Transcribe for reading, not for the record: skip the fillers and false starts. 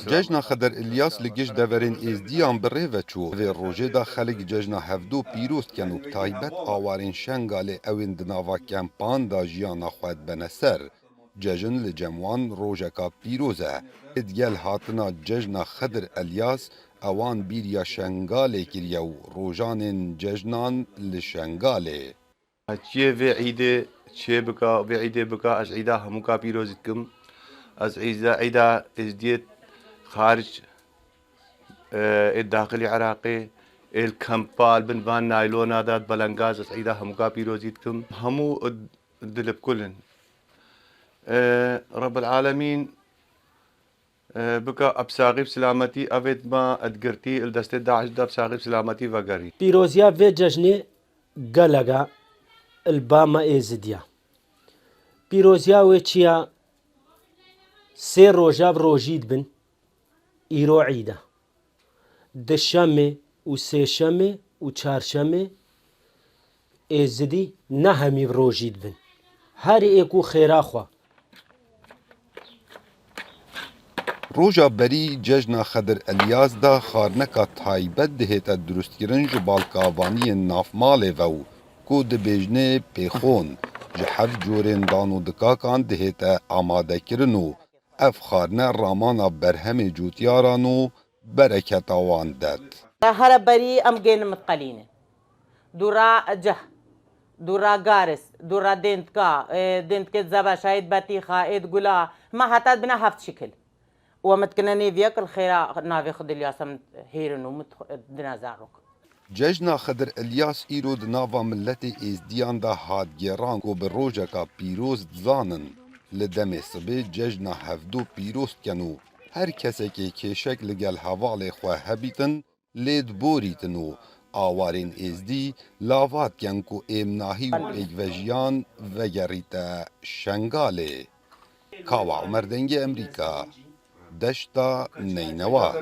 ججنا خدر الیاس لگیش دورین ازدیان بره و چو و روژه دا خلق ججنا هفدو پیروست کنو تایبت آوارین شنگال اوین دناوا کمپان دا جیانا خواد بنسر ججن لجموان روژکا پیروزه ادگل هاتنا ججنا خدر الیاس اوان بیریا شنگاله کریو روژانین ججنان لشنگاله چیه وی عیده چیه بکا وی عیده بکا از عیده هموکا پیروزید کم از عیده ازدیت خارج الداخلي عراقي الكمبال بنفان نايلون هذا بلنغاز از عيدا هموكا بيروزيتكم همو الدلب كلن رب العالمين بكا ابساغي بسلامتي افيد ما ادقرتي الدست داعش دا ابساغي بسلامتي وقري پیروزیا و جشن گلگا الباما ازدیا پیروزیا و چیا سه روجاب روجید بن ایرو عیده دشمه و سهشمه و چهارشمه ازدی نه همی روجید بن هر ایکو خیرا خوا روژا بری ججنا خدر الیاس دا خارنکا تایبت دهیتا درست کرن جو بالکاوانی نافمال وو کو دبیجنه پیخون جحف جورین دانو دکاکان دهیتا آماده کرنو اف خارنه رامانا برهم جوتیارانو برکتا واندد هر بری ام گین متقلين دورا جه دورا قارس دورا دنتكا زبا شايد باتيخا ايد قلا ما هتاد بنا هفت شكل ومتكنني فيك الخيرا نافي خد الياسم هيرنو دنازاروك ججنا خدر الیاس ایرو دناوا ملت ازدیان دا هاد گیران کو به روژکا پیروز زانن لدم صبح ججنا هفدو پیروز کنو هر کسی که کشک لگل حوال خواه هبیتن لید بوریتنو آوارین ازدی لاوات کن کو امناهی و ایگوژیان و گریتا شنگاله کاوا عمر دنگ امریکا دشتا نینوا